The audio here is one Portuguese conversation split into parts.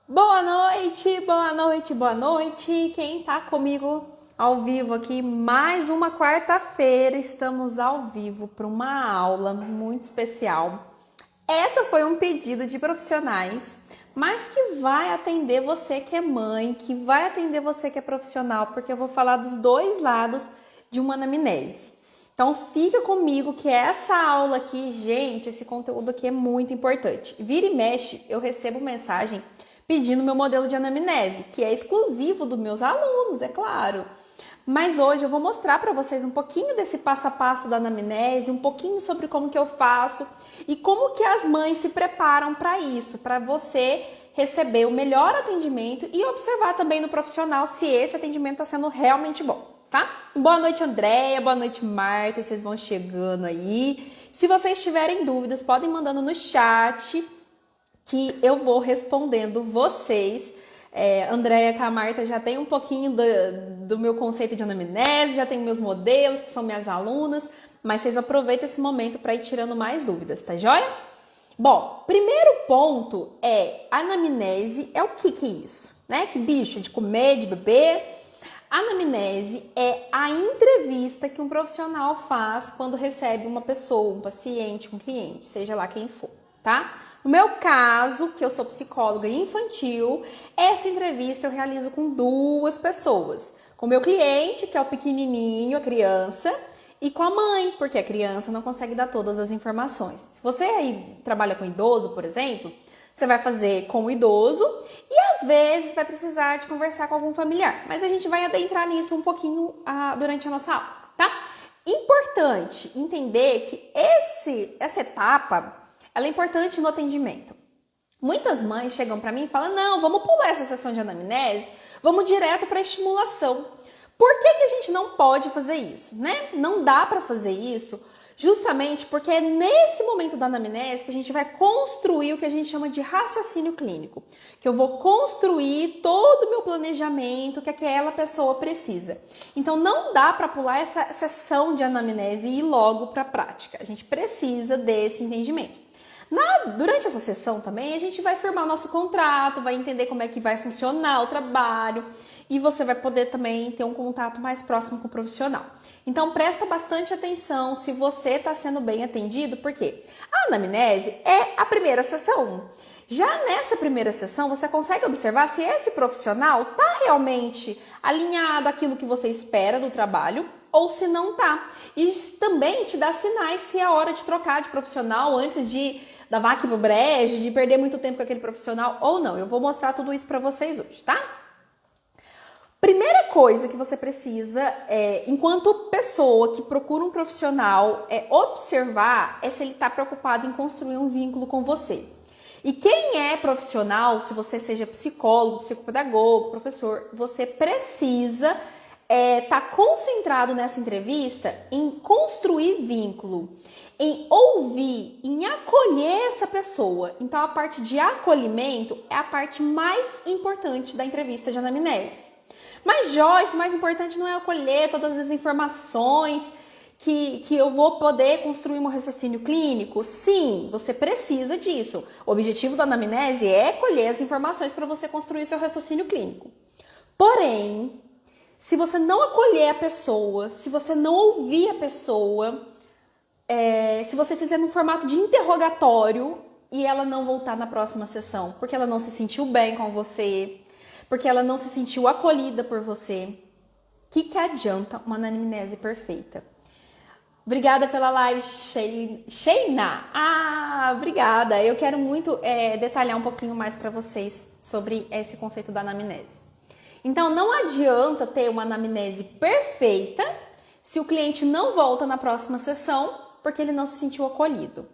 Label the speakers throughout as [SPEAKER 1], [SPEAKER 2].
[SPEAKER 1] Boa noite, boa noite, boa noite. Quem tá comigo ao vivo aqui, mais uma quarta-feira, estamos ao vivo para uma aula muito especial. Essa foi um pedido de profissionais, mas que vai atender você que é mãe, que vai atender você que é profissional, porque eu vou falar dos dois lados de uma anamnese. Então fica comigo que essa aula aqui, gente, esse conteúdo aqui é muito importante. Vira e mexe, eu recebo mensagem pedindo meu modelo de anamnese, que é exclusivo dos meus alunos, é claro. Mas hoje eu vou mostrar para vocês um pouquinho desse passo a passo da anamnese, um pouquinho sobre como que eu faço e como que as mães se preparam para isso, para você receber o melhor atendimento e observar também no profissional se esse atendimento está sendo realmente bom, tá? Boa noite, Andréia, boa noite, Marta, vocês vão chegando aí. Se vocês tiverem dúvidas, podem mandando no chat que eu vou respondendo vocês. Andréia com a Marta já tem um pouquinho do meu conceito de anamnese, já tem meus modelos, que são minhas alunas, mas vocês aproveitam esse momento para ir tirando mais dúvidas, tá joia? Bom, primeiro ponto anamnese é o que é isso? Né? Que bicho, de comer, de beber? Anamnese é a entrevista que um profissional faz quando recebe uma pessoa, um paciente, um cliente, seja lá quem for, tá? No meu caso, que eu sou psicóloga infantil, essa entrevista eu realizo com duas pessoas. Com o meu cliente, que é o pequenininho, a criança, e com a mãe, porque a criança não consegue dar todas as informações. Se você aí trabalha com idoso, por exemplo, você vai fazer com o idoso e às vezes vai precisar de conversar com algum familiar. Mas a gente vai adentrar nisso um pouquinho durante a nossa aula, tá? Importante entender que essa etapa ela é importante no atendimento. Muitas mães chegam para mim e falam, não, vamos pular essa sessão de anamnese, vamos direto para a estimulação. Por que a gente não pode fazer isso, né? Não dá para fazer isso justamente porque é nesse momento da anamnese que a gente vai construir o que a gente chama de raciocínio clínico, que eu vou construir todo o meu planejamento que aquela pessoa precisa. Então não dá para pular essa sessão de anamnese e ir logo para a prática. A gente precisa desse entendimento. Durante essa sessão também a gente vai firmar o nosso contrato, vai entender como é que vai funcionar o trabalho e você vai poder também ter um contato mais próximo com o profissional. Então presta bastante atenção se você está sendo bem atendido, porque a anamnese é a primeira sessão. Já nessa primeira sessão você consegue observar se esse profissional está realmente alinhado àquilo que você espera do trabalho ou se não tá. E também te dá sinais se é hora de trocar de profissional antes de da vaca pro brejo, de perder muito tempo com aquele profissional ou não. Eu vou mostrar tudo isso para vocês hoje, tá? Primeira coisa que você precisa, enquanto pessoa que procura um profissional, observar se ele está preocupado em construir um vínculo com você. E quem é profissional, se você seja psicólogo, psicopedagogo, professor, você precisa tá concentrado nessa entrevista em construir vínculo, em ouvir, em acolher essa pessoa. Então a parte de acolhimento é a parte mais importante da entrevista de anamnese. Mas Joyce, o mais importante não é acolher todas as informações que eu vou poder construir um raciocínio clínico? Sim, você precisa disso. O objetivo da anamnese é colher as informações para você construir seu raciocínio clínico. Porém, se você não acolher a pessoa, se você não ouvir a pessoa, se você fizer num formato de interrogatório e ela não voltar na próxima sessão, porque ela não se sentiu bem com você, porque ela não se sentiu acolhida por você, o que adianta uma anamnese perfeita? Obrigada pela live, Sheina. Obrigada. Eu quero muito detalhar um pouquinho mais para vocês sobre esse conceito da anamnese. Então, não adianta ter uma anamnese perfeita se o cliente não volta na próxima sessão porque ele não se sentiu acolhido.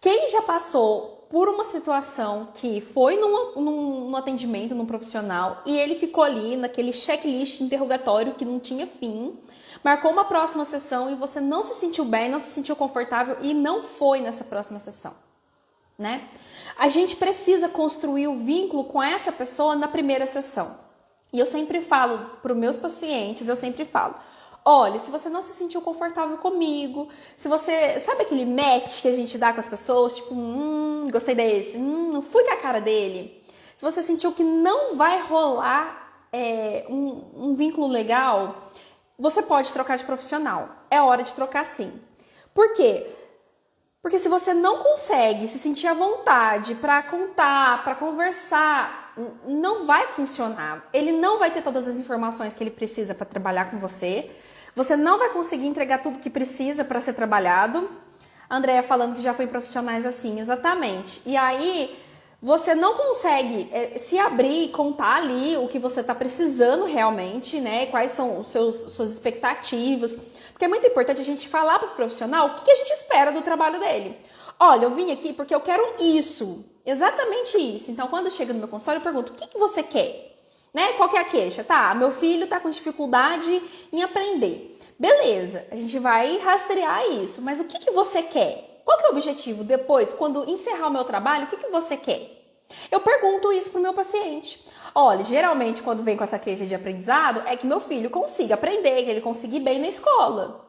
[SPEAKER 1] Quem já passou por uma situação que foi num atendimento, num profissional, e ele ficou ali naquele checklist interrogatório que não tinha fim, marcou uma próxima sessão e você não se sentiu bem, não se sentiu confortável e não foi nessa próxima sessão, né? A gente precisa construir o vínculo com essa pessoa na primeira sessão. E eu sempre falo para os meus pacientes, olha, se você não se sentiu confortável comigo, se você, sabe aquele match que a gente dá com as pessoas, tipo, gostei desse, não fui com a cara dele. se você sentiu que não vai rolar um vínculo legal, você pode trocar de profissional. É hora de trocar sim. Por quê? Porque se você não consegue se sentir à vontade para contar, para conversar, não vai funcionar. Ele não vai ter todas as informações que ele precisa para trabalhar com você. Você não vai conseguir entregar tudo que precisa para ser trabalhado. A Andrea falando que já foi em profissionais assim, exatamente. E aí você não consegue se abrir e contar ali o que você está precisando realmente, né? Quais são suas expectativas. Porque é muito importante a gente falar para o profissional o que a gente espera do trabalho dele. Olha, eu vim aqui porque eu quero isso, exatamente isso. Então, quando chega no meu consultório, eu pergunto, o que você quer? Né? Qual que é a queixa? Tá, meu filho está com dificuldade em aprender. Beleza, a gente vai rastrear isso, mas o que você quer? Qual que é o objetivo depois, quando encerrar o meu trabalho, o que você quer? Eu pergunto isso pro meu paciente. Olha, geralmente quando vem com essa queixa de aprendizado, é que meu filho consiga aprender, que ele consiga ir bem na escola.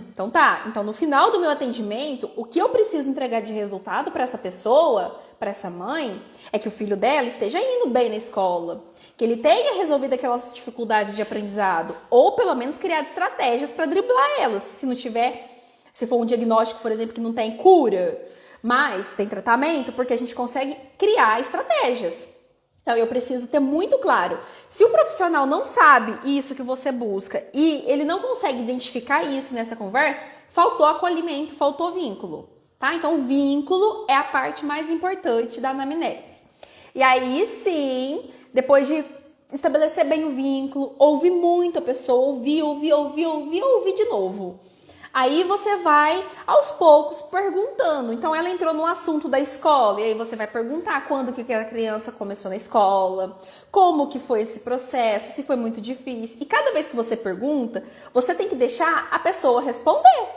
[SPEAKER 1] Então tá. Então no final do meu atendimento, o que eu preciso entregar de resultado para essa pessoa, para essa mãe, é que o filho dela esteja indo bem na escola, que ele tenha resolvido aquelas dificuldades de aprendizado, ou pelo menos criado estratégias para driblar elas, se não tiver, se for um diagnóstico, por exemplo, que não tem cura, mas tem tratamento, porque a gente consegue criar estratégias. Então, eu preciso ter muito claro, se o profissional não sabe isso que você busca e ele não consegue identificar isso nessa conversa, faltou acolhimento, faltou vínculo, tá? Então, o vínculo é a parte mais importante da anamnese. E aí, sim, depois de estabelecer bem o vínculo, ouvir muito a pessoa, ouvir de novo. Aí você vai, aos poucos, perguntando. Então, ela entrou no assunto da escola, e aí você vai perguntar quando que a criança começou na escola, como que foi esse processo, se foi muito difícil. E cada vez que você pergunta, você tem que deixar a pessoa responder.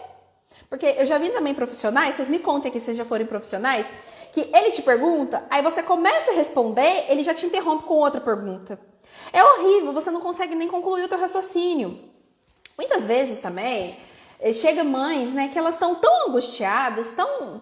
[SPEAKER 1] Porque eu já vi também profissionais, vocês me contem aqui se vocês já forem profissionais, que ele te pergunta, aí você começa a responder, ele já te interrompe com outra pergunta. É horrível, você não consegue nem concluir o teu raciocínio. Muitas vezes também... Chega mães, né, que elas estão tão angustiadas,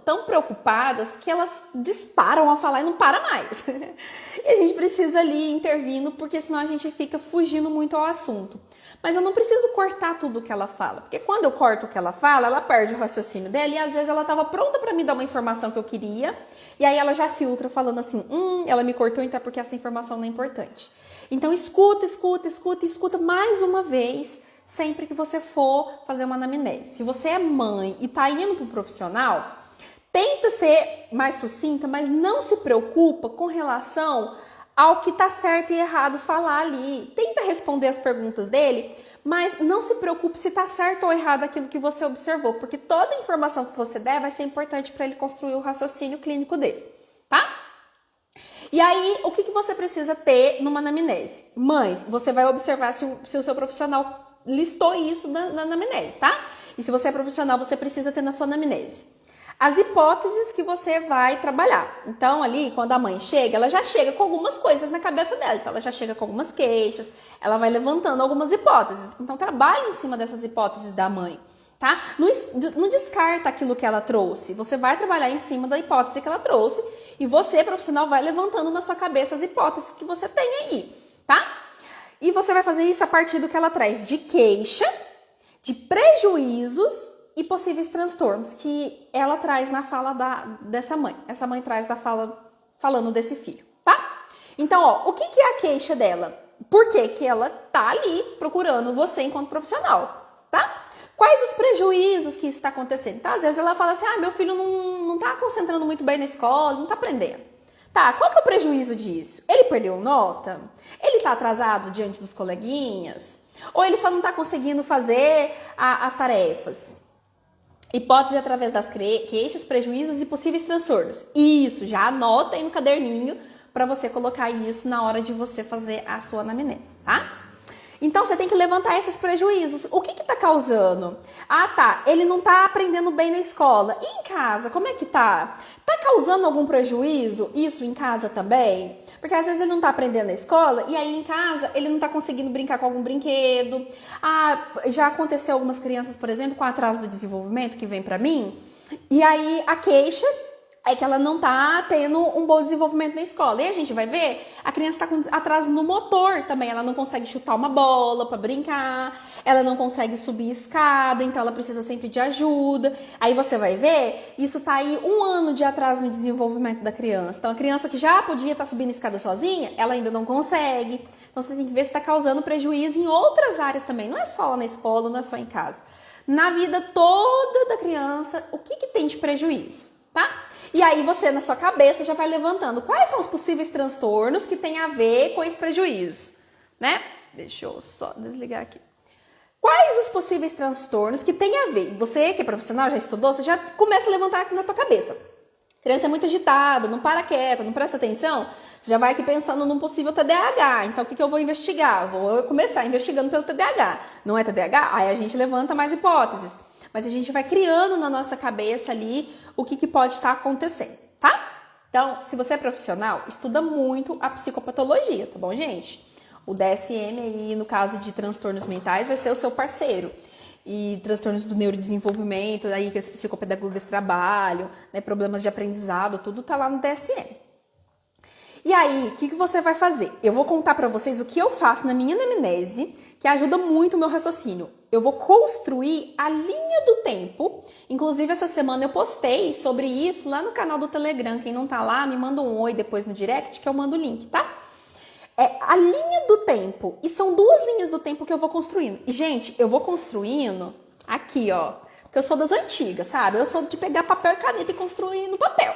[SPEAKER 1] tão preocupadas, que elas disparam a falar e não para mais. E a gente precisa ali intervindo, porque senão a gente fica fugindo muito ao assunto. Mas eu não preciso cortar tudo o que ela fala, porque quando eu corto o que ela fala, ela perde o raciocínio dela e às vezes ela estava pronta para me dar uma informação que eu queria, e aí ela já filtra falando assim, ela me cortou então é porque essa informação não é importante. Então escuta mais uma vez, sempre que você for fazer uma anamnese. Se você é mãe e está indo para um profissional, tenta ser mais sucinta, mas não se preocupa com relação ao que está certo e errado falar ali. Tenta responder as perguntas dele, mas não se preocupe se está certo ou errado aquilo que você observou, porque toda a informação que você der vai ser importante para ele construir o raciocínio clínico dele, tá? E aí, o que você precisa ter numa anamnese? Mães, você vai observar se o seu profissional listou isso na anamnese, tá? E se você é profissional, você precisa ter na sua anamnese as hipóteses que você vai trabalhar. Então, ali, quando a mãe chega, ela já chega com algumas coisas na cabeça dela. Então, ela já chega com algumas queixas, ela vai levantando algumas hipóteses. Então, trabalhe em cima dessas hipóteses da mãe, tá? Não descarta aquilo que ela trouxe. Você vai trabalhar em cima da hipótese que ela trouxe e você, profissional, vai levantando na sua cabeça as hipóteses que você tem aí, tá? E você vai fazer isso a partir do que ela traz de queixa, de prejuízos e possíveis transtornos que ela traz na fala dessa mãe. Essa mãe traz da fala falando desse filho, tá? Então, ó, o que é a queixa dela? Por que ela tá ali procurando você enquanto profissional, tá? Quais os prejuízos que isso está acontecendo? Tá? Às vezes ela fala assim, meu filho não tá concentrando muito bem na escola, não tá aprendendo. Tá, qual que é o prejuízo disso? Ele perdeu nota? Ele tá atrasado diante dos coleguinhas? Ou ele só não tá conseguindo fazer as tarefas? Hipótese através das queixas, prejuízos e possíveis transtornos. Isso, já anota aí no caderninho para você colocar isso na hora de você fazer a sua anamnese, tá? Então, você tem que levantar esses prejuízos. O que tá causando? Tá, ele não tá aprendendo bem na escola. E em casa, como é que tá? Tá causando algum prejuízo isso em casa também? Porque às vezes ele não tá aprendendo na escola e aí em casa ele não tá conseguindo brincar com algum brinquedo. Já aconteceu algumas crianças, por exemplo, com atraso do desenvolvimento que vem pra mim. E aí a queixa é que ela não tá tendo um bom desenvolvimento na escola. E a gente vai ver, a criança tá com atraso no motor também. Ela não consegue chutar uma bola para brincar, ela não consegue subir escada, então ela precisa sempre de ajuda. Aí você vai ver, isso tá aí 1 ano de atraso no desenvolvimento da criança. Então a criança que já podia estar subindo escada sozinha, ela ainda não consegue. Então você tem que ver se está causando prejuízo em outras áreas também. Não é só lá na escola, não é só em casa. Na vida toda da criança, o que tem de prejuízo, tá? E aí você, na sua cabeça, já vai levantando quais são os possíveis transtornos que tem a ver com esse prejuízo, né? Deixa eu só desligar aqui. Quais os possíveis transtornos que tem a ver? Você que é profissional, já estudou, você já começa a levantar aqui na tua cabeça. A criança é muito agitada, não para quieta, não presta atenção, você já vai aqui pensando num possível TDAH. Então, o que eu vou investigar? Vou começar investigando pelo TDAH. Não é TDAH? Aí a gente levanta mais hipóteses. Mas a gente vai criando na nossa cabeça ali o que pode estar acontecendo, tá? Então, se você é profissional, estuda muito a psicopatologia, tá bom, gente? O DSM aí, no caso de transtornos mentais, vai ser o seu parceiro. E transtornos do neurodesenvolvimento, aí que as psicopedagogas trabalham, né, problemas de aprendizado, tudo tá lá no DSM. E aí, o que você vai fazer? Eu vou contar para vocês o que eu faço na minha anamnese, que ajuda muito o meu raciocínio. Eu vou construir a linha do tempo. Inclusive, essa semana eu postei sobre isso lá no canal do Telegram. Quem não tá lá, me manda um oi depois no direct que eu mando o link, tá? É a linha do tempo. E são 2 linhas do tempo que eu vou construindo. E, gente, eu vou construindo aqui, ó. Porque eu sou das antigas, sabe? Eu sou de pegar papel e caneta e construir no papel.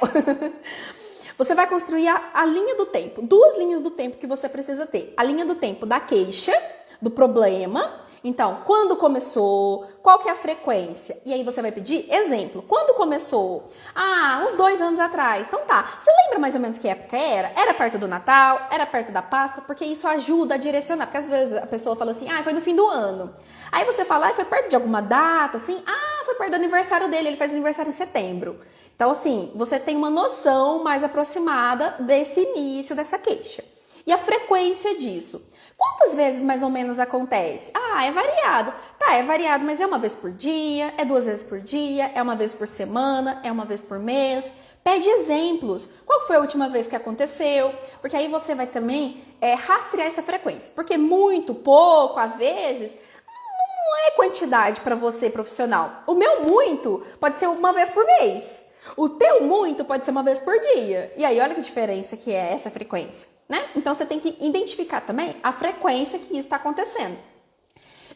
[SPEAKER 1] Você vai construir a linha do tempo. 2 linhas do tempo que você precisa ter. A linha do tempo da queixa, do problema. Então, quando começou? Qual que é a frequência? E aí você vai pedir exemplo. Quando começou? Ah, uns 2 anos atrás. Então tá. Você lembra mais ou menos que época era? Era perto do Natal? Era perto da Páscoa? Porque isso ajuda a direcionar. Porque às vezes a pessoa fala assim, ah, foi no fim do ano. Aí você fala, ah, foi perto de alguma data, assim? Ah, foi perto do aniversário dele. Ele faz aniversário em setembro. Então, assim, você tem uma noção mais aproximada desse início dessa queixa. E a frequência disso. Quantas vezes mais ou menos acontece? Ah, é variado. Tá, é variado, mas é 1 vez por dia, é 2 vezes por dia, é 1 vez por semana, é 1 vez por mês. Pede exemplos. Qual foi a última vez que aconteceu? Porque aí você vai também rastrear essa frequência. Porque muito, pouco, às vezes, não é quantidade para você profissional. O meu muito pode ser 1 vez por mês. O teu muito pode ser 1 vez por dia. E aí, olha que diferença que é essa frequência, né? Então, você tem que identificar também a frequência que isso está acontecendo.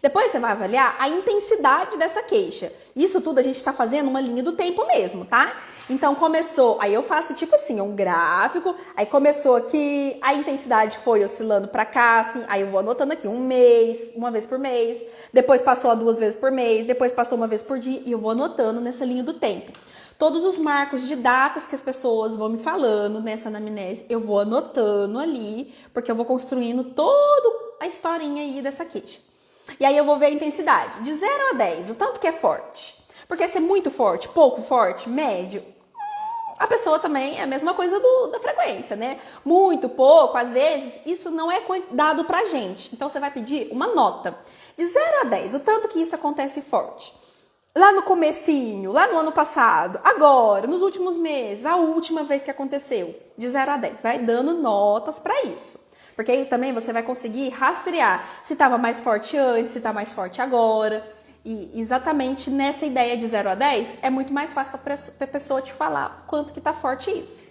[SPEAKER 1] Depois, você vai avaliar a intensidade dessa queixa. Isso tudo a gente está fazendo uma linha do tempo mesmo, tá? Então, começou... Aí eu faço tipo assim, um gráfico. Aí começou aqui, a intensidade foi oscilando para cá, assim. Aí eu vou anotando aqui 1 mês, 1 vez por mês. Depois passou a 2 vezes por mês. Depois passou 1 vez por dia. E eu vou anotando nessa linha do tempo. Todos os marcos de datas que as pessoas vão me falando nessa anamnese, eu vou anotando ali, porque eu vou construindo toda a historinha aí dessa queixa. E aí eu vou ver a intensidade, de 0 a 10, o tanto que é forte. Porque se é muito forte, pouco forte, médio, a pessoa também é a mesma coisa da frequência, né? Muito, pouco, às vezes, isso não é dado pra gente. Então você vai pedir uma nota, de 0 a 10, o tanto que isso acontece forte. Lá no comecinho, lá no ano passado, agora, nos últimos meses, a última vez que aconteceu, de 0 a 10. Vai dando notas para isso. Porque aí também você vai conseguir rastrear se estava mais forte antes, se está mais forte agora. E exatamente nessa ideia de 0 a 10, é muito mais fácil para a pessoa te falar quanto que está forte isso.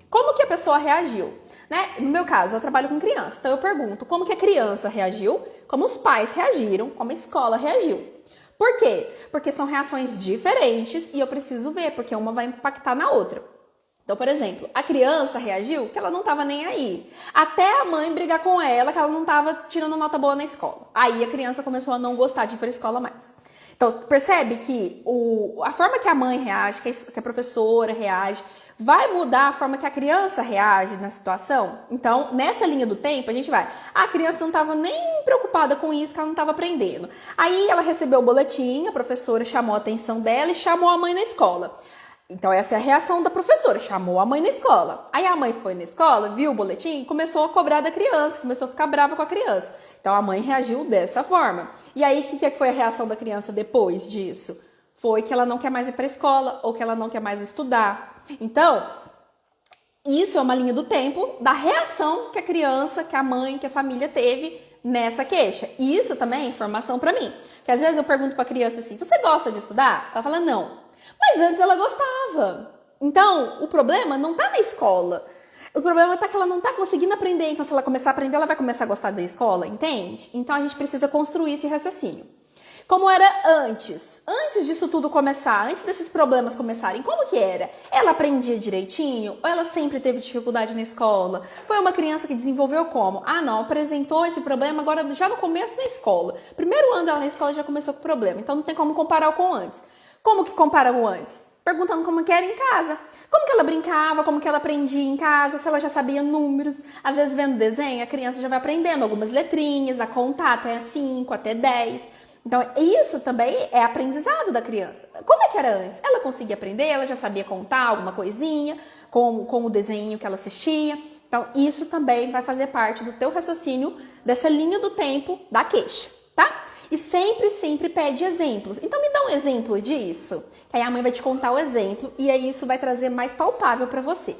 [SPEAKER 1] Como que a pessoa reagiu? Né? No meu caso, eu trabalho com criança, então eu pergunto como que a criança reagiu, como os pais reagiram, como a escola reagiu. Por quê? Porque são reações diferentes e eu preciso ver, porque uma vai impactar na outra. Então, por exemplo, a criança reagiu que ela não estava nem aí. Até a mãe brigar com ela que ela não estava tirando nota boa na escola. Aí a criança começou a não gostar de ir para a escola mais. Então, percebe que a forma que a mãe reage, que a professora reage, vai mudar a forma que a criança reage na situação? Então, nessa linha do tempo, a gente vai... A criança não estava nem preocupada com isso, que ela não estava aprendendo. Aí ela recebeu o boletim, a professora chamou a atenção dela e chamou a mãe na escola. Então, essa é a reação da professora, chamou a mãe na escola. Aí a mãe foi na escola, viu o boletim, começou a cobrar da criança, começou a ficar brava com a criança. Então, a mãe reagiu dessa forma. E aí, o que foi a reação da criança depois disso? Foi que ela não quer mais ir para a escola ou que ela não quer mais estudar. Então, isso é uma linha do tempo da reação que a criança, que a mãe, que a família teve nessa queixa. E isso também é informação para mim. Porque às vezes eu pergunto para a criança assim, você gosta de estudar? Ela fala, não. Mas antes ela gostava. Então, o problema não tá na escola. O problema tá que ela não tá conseguindo aprender. Então, se ela começar a aprender, ela vai começar a gostar da escola, entende? Então, a gente precisa construir esse raciocínio. Como era antes? Antes disso tudo começar, antes desses problemas começarem, como que era? Ela aprendia direitinho? Ou ela sempre teve dificuldade na escola? Foi uma criança que desenvolveu como? Ah, não, apresentou esse problema agora já no começo da escola. Primeiro ano dela na escola já começou com problema, então não tem como comparar com antes. Como que compara com antes? Perguntando como que era em casa. Como que ela brincava, como que ela aprendia em casa, se ela já sabia números. Às vezes vendo desenho, a criança já vai aprendendo algumas letrinhas, a contar até 5, até 10. Então, isso também é aprendizado da criança. Como é que era antes? Ela conseguia aprender, ela já sabia contar alguma coisinha com o desenho que ela assistia. Então, isso também vai fazer parte do teu raciocínio dessa linha do tempo da queixa, tá? E sempre, sempre pede exemplos. Então, me dá um exemplo disso. Que aí a mãe vai te contar o exemplo e aí isso vai trazer mais palpável para você.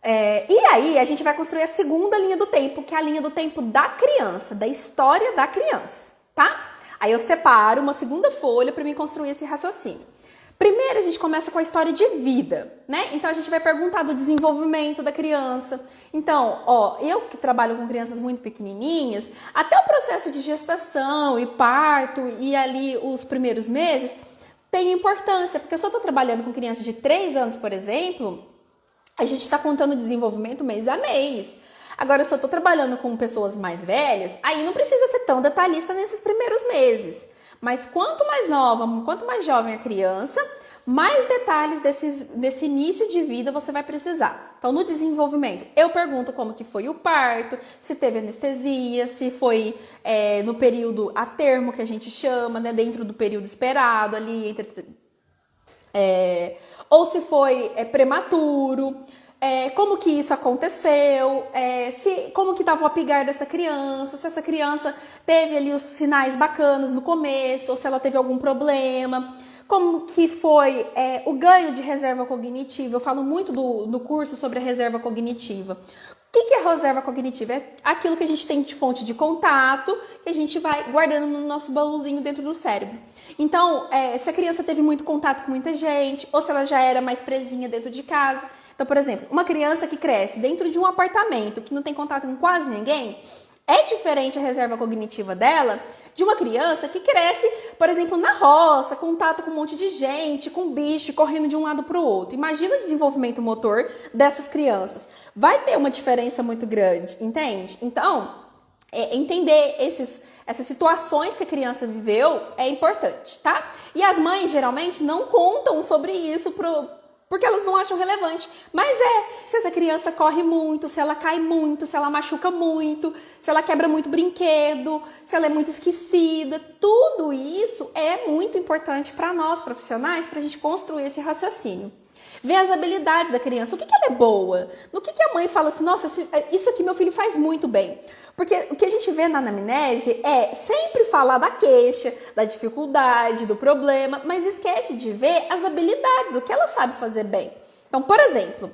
[SPEAKER 1] E aí, a gente vai construir a segunda linha do tempo, que é a linha do tempo da criança, da história da criança. Tá? Aí eu separo uma segunda folha para mim construir esse raciocínio. Primeiro a gente começa com a história de vida, né? Então a gente vai perguntar do desenvolvimento da criança. Então, eu que trabalho com crianças muito pequenininhas, até o processo de gestação e parto e ali os primeiros meses tem importância, porque se eu estou trabalhando com crianças de 3 anos, por exemplo, a gente está contando o desenvolvimento mês a mês. Agora, se eu estou trabalhando com pessoas mais velhas, aí não precisa ser tão detalhista nesses primeiros meses. Mas quanto mais nova, quanto mais jovem a criança, mais detalhes desse início de vida você vai precisar. Então, no desenvolvimento, eu pergunto como que foi o parto, se teve anestesia, se foi no período a termo, que a gente chama, né, dentro do período esperado, ali entre... ou se foi prematuro... como que isso aconteceu, como que estava o apigar dessa criança, se essa criança teve ali os sinais bacanas no começo, ou se ela teve algum problema, como que foi o ganho de reserva cognitiva. Eu falo muito no curso sobre a reserva cognitiva. O que é reserva cognitiva? É aquilo que a gente tem de fonte de contato, que a gente vai guardando no nosso baúzinho dentro do cérebro. Então, se a criança teve muito contato com muita gente, ou se ela já era mais presinha dentro de casa. Então, por exemplo, uma criança que cresce dentro de um apartamento que não tem contato com quase ninguém, é diferente a reserva cognitiva dela de uma criança que cresce, por exemplo, na roça, contato com um monte de gente, com bicho, correndo de um lado para o outro. Imagina o desenvolvimento motor dessas crianças. Vai ter uma diferença muito grande, entende? Então, entender essas situações que a criança viveu é importante, tá? E as mães, geralmente, não contam sobre isso porque elas não acham relevante. Mas se essa criança corre muito, se ela cai muito, se ela machuca muito, se ela quebra muito brinquedo, se ela é muito esquecida, tudo isso é muito importante para nós profissionais, para a gente construir esse raciocínio. Ver as habilidades da criança, o que ela é boa, no que a mãe fala assim, nossa, isso aqui meu filho faz muito bem. Porque o que a gente vê na anamnese é sempre falar da queixa, da dificuldade, do problema, mas esquece de ver as habilidades, o que ela sabe fazer bem. Então, por exemplo,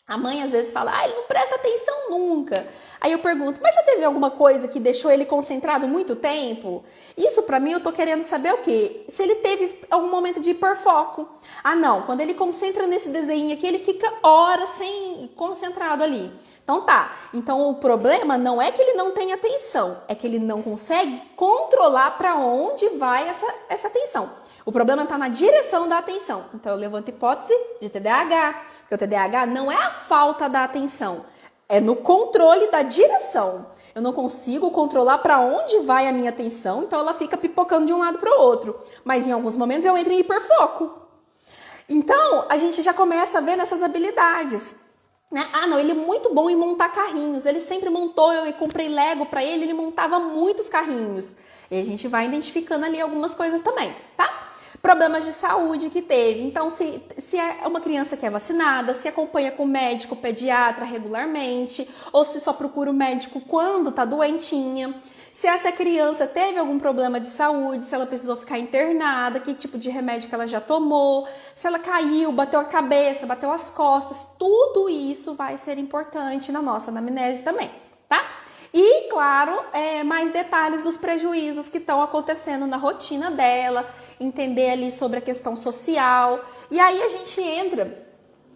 [SPEAKER 1] a mãe às vezes fala, ele não presta atenção nunca. Aí eu pergunto, mas já teve alguma coisa que deixou ele concentrado muito tempo? Isso pra mim eu tô querendo saber o quê? Se ele teve algum momento de hiperfoco. Ah não, quando ele concentra nesse desenho aqui, ele fica horas sem concentrado ali. Então tá, então o problema não é que ele não tem atenção, é que ele não consegue controlar para onde vai essa atenção. O problema está na direção da atenção. Então eu levanto a hipótese de TDAH, porque o TDAH não é a falta da atenção, é no controle da direção. Eu não consigo controlar para onde vai a minha atenção, então ela fica pipocando de um lado para o outro. Mas em alguns momentos eu entro em hiperfoco. Então a gente já começa a ver nessas habilidades. Ah, não, ele é muito bom em montar carrinhos. Ele sempre montou, eu comprei Lego para ele, ele montava muitos carrinhos. E a gente vai identificando ali algumas coisas também, tá? Problemas de saúde que teve. Então, se é uma criança que é vacinada, se acompanha com o médico, pediatra regularmente, ou se só procura o médico quando tá doentinha. se essa criança teve algum problema de saúde, se ela precisou ficar internada, que tipo de remédio que ela já tomou, se ela caiu, bateu a cabeça, bateu as costas, tudo isso vai ser importante na nossa anamnese também, tá? E, claro, mais detalhes dos prejuízos que estão acontecendo na rotina dela, entender ali sobre a questão social. E aí a gente entra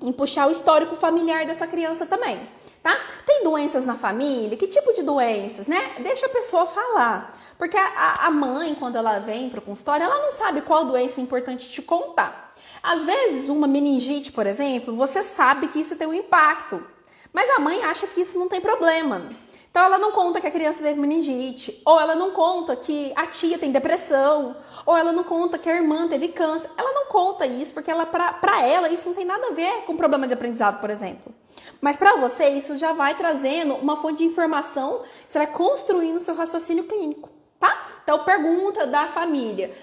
[SPEAKER 1] em puxar o histórico familiar dessa criança também, tá? Tem doenças na família? Que tipo de doenças, né? Deixa a pessoa falar. Porque a mãe, quando ela vem para o consultório, ela não sabe qual doença é importante te contar. Às vezes, uma meningite, por exemplo, você sabe que isso tem um impacto, mas a mãe acha que isso não tem problema. Então, ela não conta que a criança teve meningite, ou ela não conta que a tia tem depressão, ou ela não conta que a irmã teve câncer. Ela não conta isso porque para ela isso não tem nada a ver com problema de aprendizado, por exemplo. Mas para você isso já vai trazendo uma fonte de informação, você vai construindo o seu raciocínio clínico, tá? Então, pergunta da família.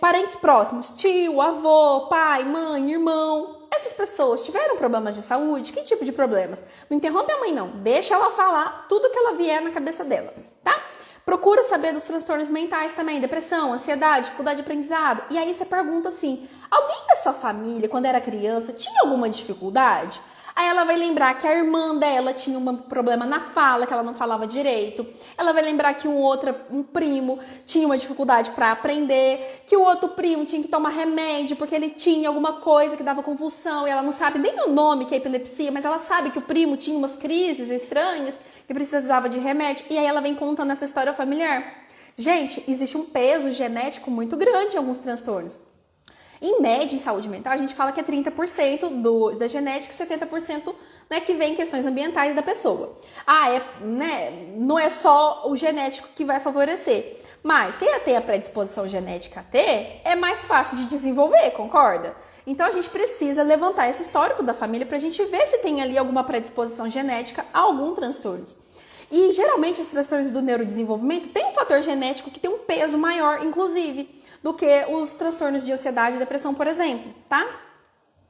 [SPEAKER 1] Parentes próximos, tio, avô, pai, mãe, irmão. Essas pessoas tiveram problemas de saúde? Que tipo de problemas? Não interrompe a mãe, não. Deixa ela falar tudo que ela vier na cabeça dela, tá? Procura saber dos transtornos mentais também, depressão, ansiedade, dificuldade de aprendizado. E aí você pergunta assim, alguém da sua família, quando era criança, tinha alguma dificuldade? Aí ela vai lembrar que a irmã dela tinha um problema na fala, que ela não falava direito. Ela vai lembrar que um primo tinha uma dificuldade para aprender, que o outro primo tinha que tomar remédio porque ele tinha alguma coisa que dava convulsão e ela não sabe nem o nome que é epilepsia, mas ela sabe que o primo tinha umas crises estranhas e precisava de remédio. E aí ela vem contando essa história familiar. Gente, existe um peso genético muito grande em alguns transtornos. Em média, em saúde mental, a gente fala que é 30% da genética e 70%, né, que vem questões ambientais da pessoa. Não é só o genético que vai favorecer. Mas quem tem a predisposição genética a ter, é mais fácil de desenvolver, concorda? Então a gente precisa levantar esse histórico da família para a gente ver se tem ali alguma predisposição genética a algum transtorno. E geralmente os transtornos do neurodesenvolvimento têm um fator genético que tem um peso maior, inclusive, do que os transtornos de ansiedade e depressão, por exemplo, tá?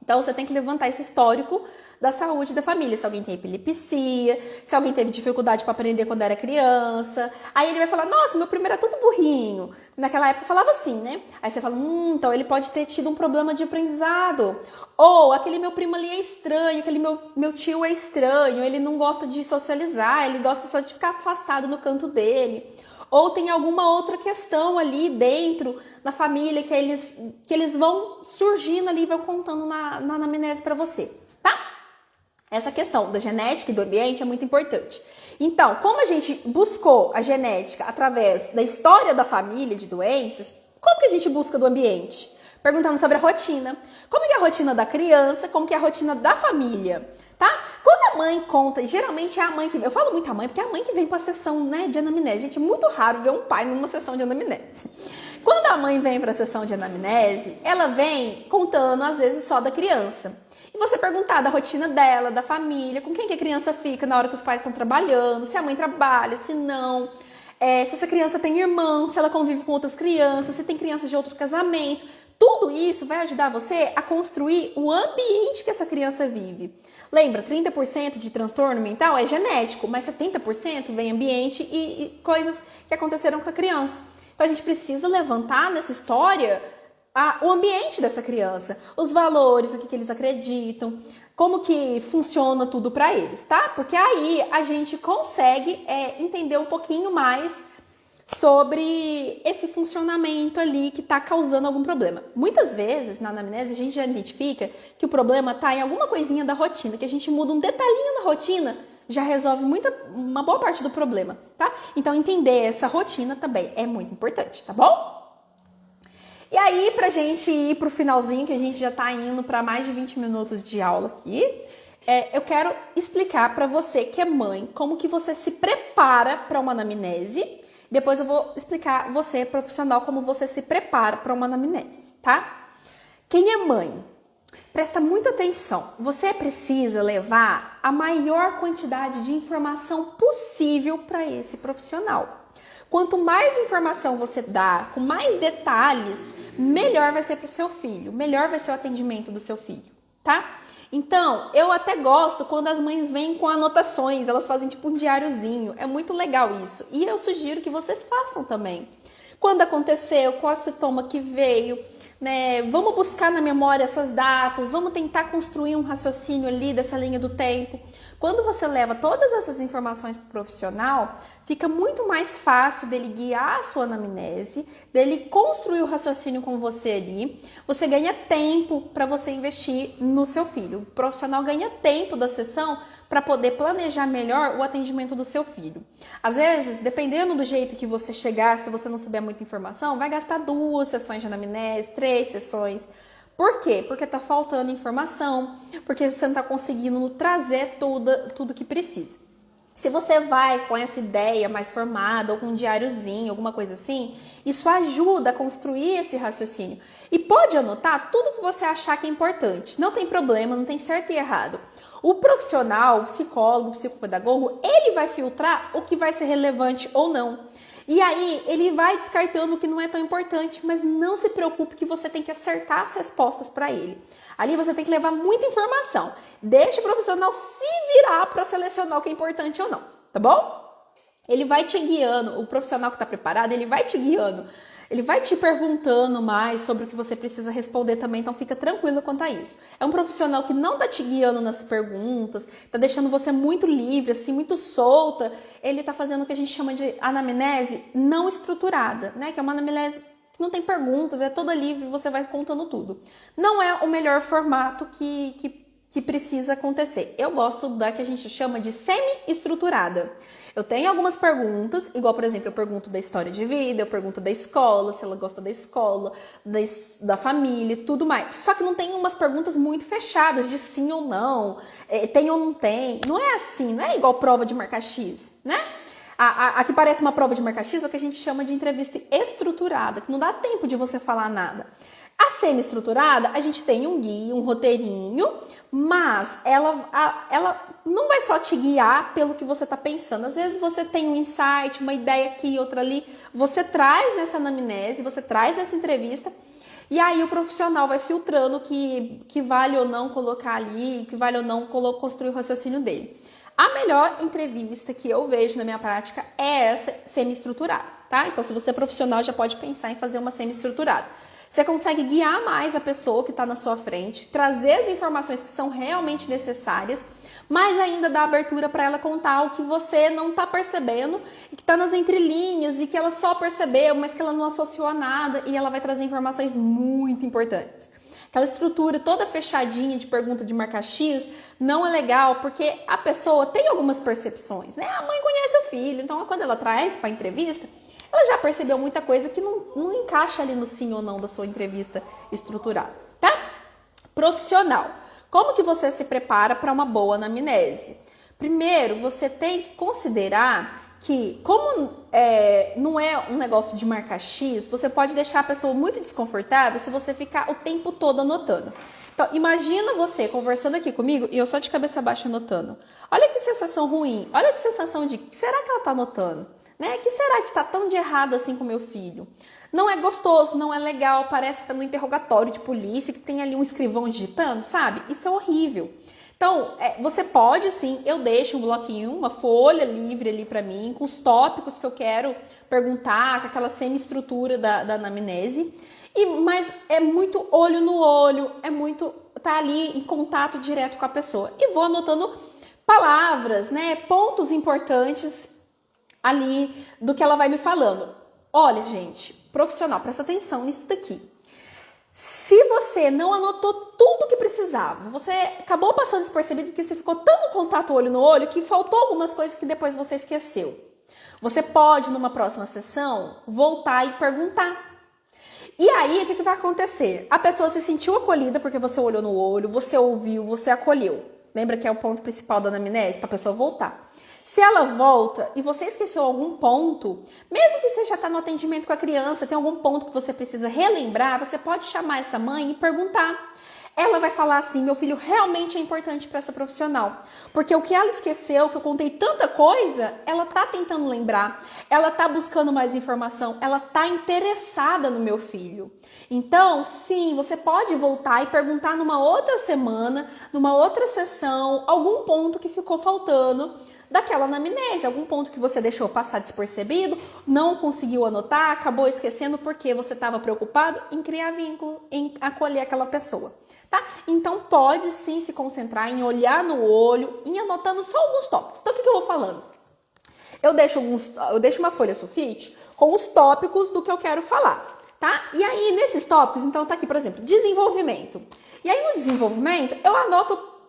[SPEAKER 1] Então, você tem que levantar esse histórico da saúde da família. Se alguém tem epilepsia, se alguém teve dificuldade para aprender quando era criança. Aí ele vai falar, nossa, meu primo era todo burrinho. Naquela época falava assim, né? Aí você fala, então ele pode ter tido um problema de aprendizado. Ou aquele meu primo ali é estranho, aquele meu tio é estranho, ele não gosta de socializar, ele gosta só de ficar afastado no canto dele. Ou tem alguma outra questão ali dentro da família que eles vão surgindo ali e vão contando na anamnese para você, tá? Essa questão da genética e do ambiente é muito importante. Então, como a gente buscou a genética através da história da família de doenças, como que a gente busca do ambiente? Perguntando sobre a rotina. Como que é a rotina da criança, como que é a rotina da família, tá? Quando a mãe conta, e geralmente é a mãe que vem, eu falo muito a mãe, porque é a mãe que vem para a sessão, né, de anamnese. Gente, é muito raro ver um pai numa sessão de anamnese. Quando a mãe vem para a sessão de anamnese, ela vem contando, às vezes, só da criança. E você perguntar da rotina dela, da família, com quem que a criança fica na hora que os pais estão trabalhando, se a mãe trabalha, se não, se essa criança tem irmão, se ela convive com outras crianças, se tem crianças de outro casamento. Tudo isso vai ajudar você a construir o ambiente que essa criança vive. Lembra, 30% de transtorno mental é genético, mas 70% vem ambiente e coisas que aconteceram com a criança. Então a gente precisa levantar nessa história o ambiente dessa criança, os valores, o que eles acreditam, como que funciona tudo para eles, tá? Porque aí a gente consegue entender um pouquinho mais sobre esse funcionamento ali que está causando algum problema. Muitas vezes, na anamnese, a gente já identifica que o problema está em alguma coisinha da rotina, que a gente muda um detalhinho na rotina, já resolve uma boa parte do problema, tá? Então, entender essa rotina também é muito importante, tá bom? E aí, pra gente ir pro finalzinho, que a gente já tá indo para mais de 20 minutos de aula aqui, eu quero explicar para você que é mãe, como que você se prepara para uma anamnese. Depois eu vou explicar você, profissional, como você se prepara para uma anamnese, tá? Quem é mãe? Presta muita atenção. Você precisa levar a maior quantidade de informação possível para esse profissional. Quanto mais informação você dá, com mais detalhes, melhor vai ser para o seu filho, melhor vai ser o atendimento do seu filho, tá? Então, eu até gosto quando as mães vêm com anotações, elas fazem tipo um diáriozinho. É muito legal isso. E eu sugiro que vocês façam também. Quando aconteceu, qual sintoma que veio, né? Vamos buscar na memória essas datas, vamos tentar construir um raciocínio ali dessa linha do tempo. Quando você leva todas essas informações para o profissional, fica muito mais fácil dele guiar a sua anamnese, dele construir o raciocínio com você ali. Você ganha tempo para você investir no seu filho. O profissional ganha tempo da sessão para poder planejar melhor o atendimento do seu filho. Às vezes, dependendo do jeito que você chegar, se você não souber muita informação, vai gastar 2 sessões de anamnese, 3 sessões. Por quê? Porque tá faltando informação, porque você não tá conseguindo trazer tudo que precisa. Se você vai com essa ideia mais formada, ou com um diáriozinho, alguma coisa assim, isso ajuda a construir esse raciocínio. E pode anotar tudo que você achar que é importante. Não tem problema, não tem certo e errado. O profissional, o psicólogo, o psicopedagogo, ele vai filtrar o que vai ser relevante ou não. E aí, ele vai descartando o que não é tão importante, mas não se preocupe que você tem que acertar as respostas para ele. Ali você tem que levar muita informação. Deixe o profissional se virar para selecionar o que é importante ou não, tá bom? Ele vai te guiando, o profissional que está preparado, ele vai te guiando. Ele vai te perguntando mais sobre o que você precisa responder também, então fica tranquilo quanto a isso. É um profissional que não tá te guiando nas perguntas, tá deixando você muito livre, assim, muito solta. Ele tá fazendo o que a gente chama de anamnese não estruturada, né? Que é uma anamnese que não tem perguntas, é toda livre, você vai contando tudo. Não é o melhor formato que precisa acontecer. Eu gosto da que a gente chama de semi-estruturada. Eu tenho algumas perguntas, igual, por exemplo, eu pergunto da história de vida, eu pergunto da escola, se ela gosta da escola, da família e tudo mais. Só que não tem umas perguntas muito fechadas de sim ou não, tem ou não tem. Não é assim, não é igual prova de marcar X, né? A que parece uma prova de marcar X é o que a gente chama de entrevista estruturada, que não dá tempo de você falar nada. A semi-estruturada, a gente tem um guia, um roteirinho, mas ela não vai só te guiar pelo que você está pensando. Às vezes você tem um insight, uma ideia aqui, outra ali, você traz nessa anamnese, você traz nessa entrevista, e aí o profissional vai filtrando o que vale ou não colocar ali, o que vale ou não construir o raciocínio dele. A melhor entrevista que eu vejo na minha prática é essa semi-estruturada, tá? Então, se você é profissional, já pode pensar em fazer uma semi-estruturada. Você consegue guiar mais a pessoa que está na sua frente, trazer as informações que são realmente necessárias, mas ainda dar abertura para ela contar o que você não está percebendo e que está nas entrelinhas e que ela só percebeu, mas que ela não associou a nada, e ela vai trazer informações muito importantes. Aquela estrutura toda fechadinha de pergunta de marcar X não é legal, porque a pessoa tem algumas percepções, né? A mãe conhece o filho, então quando ela traz para a entrevista, ela já percebeu muita coisa que não encaixa ali no sim ou não da sua entrevista estruturada, tá? Profissional. Como que você se prepara para uma boa anamnese? Primeiro, você tem que considerar que, como não é um negócio de marcar X, você pode deixar a pessoa muito desconfortável se você ficar o tempo todo anotando. Então, imagina você conversando aqui comigo e eu só de cabeça baixa anotando. Olha que sensação ruim, olha que sensação de, que será que ela tá anotando? Né? Que será que tá tão de errado assim com meu filho? Não é gostoso, não é legal, parece que tá no interrogatório de polícia, que tem ali um escrivão digitando, sabe? Isso é horrível. Então, você pode, sim, eu deixo um bloquinho, uma folha livre ali pra mim, com os tópicos que eu quero perguntar, com aquela semi-estrutura da anamnese, mas é muito olho no olho, é muito tá ali em contato direto com a pessoa. E vou anotando palavras, né, pontos importantes ali do que ela vai me falando. Olha, gente, profissional, presta atenção nisso daqui. Se você não anotou tudo que precisava, você acabou passando despercebido porque você ficou tão no contato olho no olho que faltou algumas coisas que depois você esqueceu. Você pode, numa próxima sessão, voltar e perguntar. E aí, o que vai acontecer? A pessoa se sentiu acolhida porque você olhou no olho, você ouviu, você acolheu. Lembra que é o ponto principal da anamnese? Para a pessoa voltar. Se ela volta e você esqueceu algum ponto, mesmo que você já está no atendimento com a criança, tem algum ponto que você precisa relembrar, você pode chamar essa mãe e perguntar. Ela vai falar assim, meu filho realmente é importante para essa profissional. Porque o que ela esqueceu, que eu contei tanta coisa, ela está tentando lembrar. ela tá buscando mais informação, ela tá interessada no meu filho. Então, sim, você pode voltar e perguntar numa outra semana, numa outra sessão, algum ponto que ficou faltando daquela anamnese, algum ponto que você deixou passar despercebido, não conseguiu anotar, acabou esquecendo porque você estava preocupado em criar vínculo, em acolher aquela pessoa, tá? Então pode sim se concentrar em olhar no olho, em anotando só alguns tópicos. Então o que eu vou falando? Eu deixo uma folha sulfite com os tópicos do que eu quero falar, tá? E aí nesses tópicos, então tá aqui, por exemplo, desenvolvimento. E aí no desenvolvimento eu anoto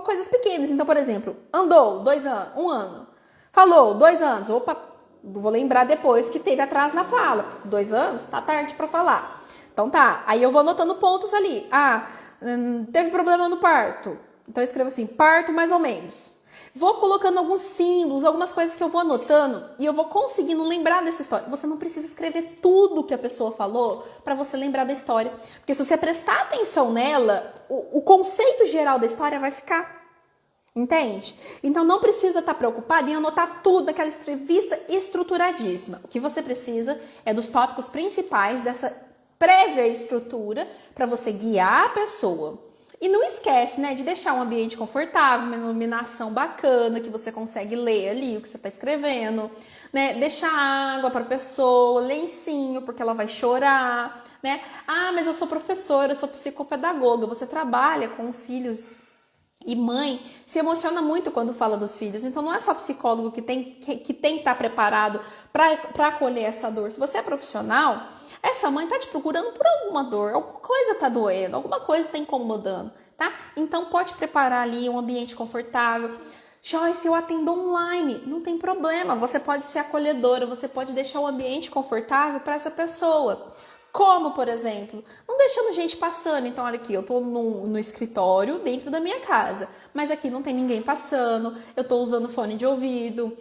[SPEAKER 1] coisas pequenas. Então, por exemplo, andou 2 anos, 1 ano. Falou 2 anos. Opa, vou lembrar depois que teve atraso na fala. 2 anos, tá tarde para falar. Então tá, aí eu vou anotando pontos ali. Teve problema no parto. Então eu escrevo assim, parto mais ou menos. Vou colocando alguns símbolos, algumas coisas que eu vou anotando e eu vou conseguindo lembrar dessa história. Você não precisa escrever tudo que a pessoa falou para você lembrar da história. Porque se você prestar atenção nela, o conceito geral da história vai ficar. Entende? Então não precisa estar preocupado em anotar tudo daquela entrevista estruturadíssima. O que você precisa é dos tópicos principais dessa prévia estrutura para você guiar a pessoa. E não esquece, né, de deixar um ambiente confortável, uma iluminação bacana, que você consegue ler ali o que você está escrevendo, né? Deixar água para a pessoa, lencinho, porque ela vai chorar, né? Mas eu sou professora, eu sou psicopedagoga, você trabalha com os filhos e mãe se emociona muito quando fala dos filhos. Então não é só psicólogo que tem que estar preparado para acolher essa dor. Se você é profissional, essa mãe tá te procurando por alguma dor, alguma coisa tá doendo, alguma coisa tá incomodando, tá? Então pode preparar ali um ambiente confortável. Joyce, eu atendo online, não tem problema, você pode ser acolhedora, você pode deixar o ambiente confortável para essa pessoa. Como, por exemplo, não deixando gente passando. Então, olha aqui, eu tô no escritório dentro da minha casa, mas aqui não tem ninguém passando, eu tô usando fone de ouvido,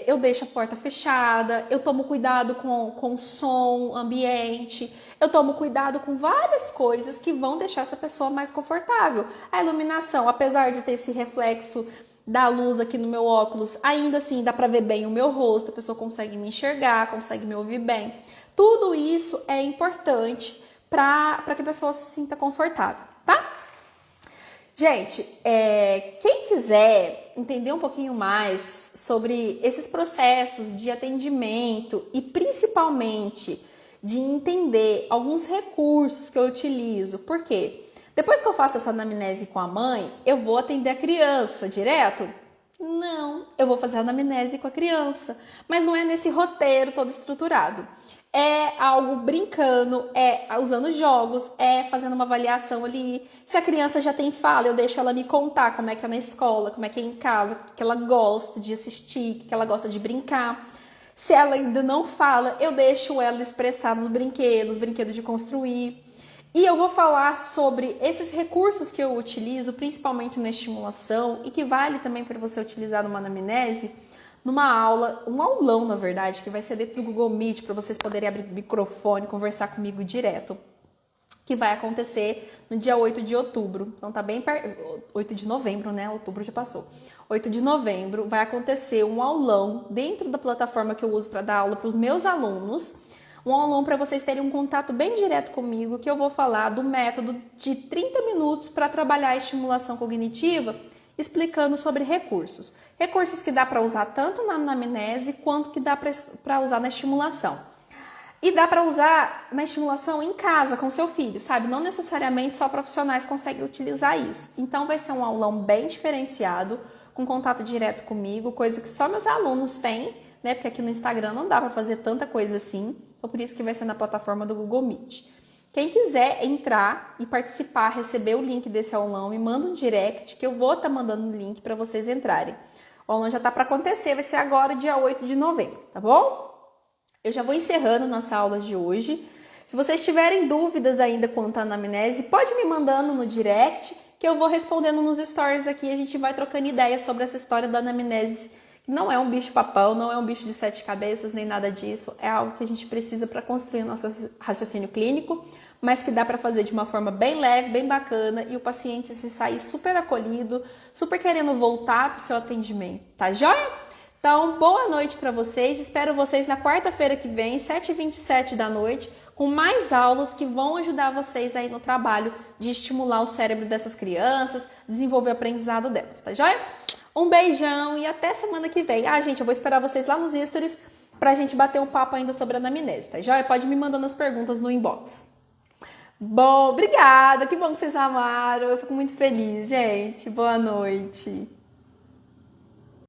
[SPEAKER 1] eu deixo a porta fechada, eu tomo cuidado com o som ambiente, eu tomo cuidado com várias coisas que vão deixar essa pessoa mais confortável. A iluminação, apesar de ter esse reflexo da luz aqui no meu óculos, ainda assim dá pra ver bem o meu rosto, a pessoa consegue me enxergar, consegue me ouvir bem. Tudo isso é importante para que a pessoa se sinta confortável, tá? Gente, quem quiser entender um pouquinho mais sobre esses processos de atendimento e principalmente de entender alguns recursos que eu utilizo, por quê? Depois que eu faço essa anamnese com a mãe, eu vou atender a criança direto? Não, eu vou fazer a anamnese com a criança, mas não é nesse roteiro todo estruturado. É algo brincando, usando jogos, fazendo uma avaliação ali. Se a criança já tem fala, eu deixo ela me contar como é que é na escola, como é que é em casa, o que ela gosta de assistir, o que ela gosta de brincar. Se ela ainda não fala, eu deixo ela expressar nos brinquedos de construir. E eu vou falar sobre esses recursos que eu utilizo, principalmente na estimulação, e que vale também para você utilizar numa anamnese, numa aula, um aulão, na verdade, que vai ser dentro do Google Meet, para vocês poderem abrir o microfone e conversar comigo direto, que vai acontecer no dia 8 de outubro. Então tá bem perto, 8 de novembro, né? Outubro já passou. 8 de novembro vai acontecer um aulão dentro da plataforma que eu uso para dar aula para os meus alunos, um aulão para vocês terem um contato bem direto comigo, que eu vou falar do método de 30 minutos para trabalhar a estimulação cognitiva, explicando sobre recursos. Recursos que dá para usar tanto na anamnese quanto que dá para usar na estimulação. E dá para usar na estimulação em casa com seu filho, sabe? Não necessariamente só profissionais conseguem utilizar isso. Então vai ser um aulão bem diferenciado, com contato direto comigo, coisa que só meus alunos têm, né? Porque aqui no Instagram não dá para fazer tanta coisa assim. Então por isso que vai ser na plataforma do Google Meet. Quem quiser entrar e participar, receber o link desse aulão, me manda um direct que eu vou estar mandando o link para vocês entrarem. O aulão já está para acontecer, vai ser agora, dia 8 de novembro, tá bom? Eu já vou encerrando nossa aula de hoje. Se vocês tiverem dúvidas ainda quanto à anamnese, pode me mandando no direct, que eu vou respondendo nos stories aqui. A gente vai trocando ideias sobre essa história da anamnese. Não é um bicho-papão, não é um bicho de 7 cabeças, nem nada disso. É algo que a gente precisa para construir o nosso raciocínio clínico, mas que dá para fazer de uma forma bem leve, bem bacana, e o paciente se sair super acolhido, super querendo voltar para o seu atendimento, tá joia? Então, boa noite para vocês. Espero vocês na quarta-feira que vem, 7h27 da noite, com mais aulas que vão ajudar vocês aí no trabalho de estimular o cérebro dessas crianças, desenvolver o aprendizado delas, tá joia? Um beijão e até semana que vem. Gente, eu vou esperar vocês lá nos stories pra gente bater um papo ainda sobre a anamnese, tá joia? Pode me mandando as perguntas no inbox. Bom, obrigada. Que bom que vocês amaram. Eu fico muito feliz, gente. Boa noite.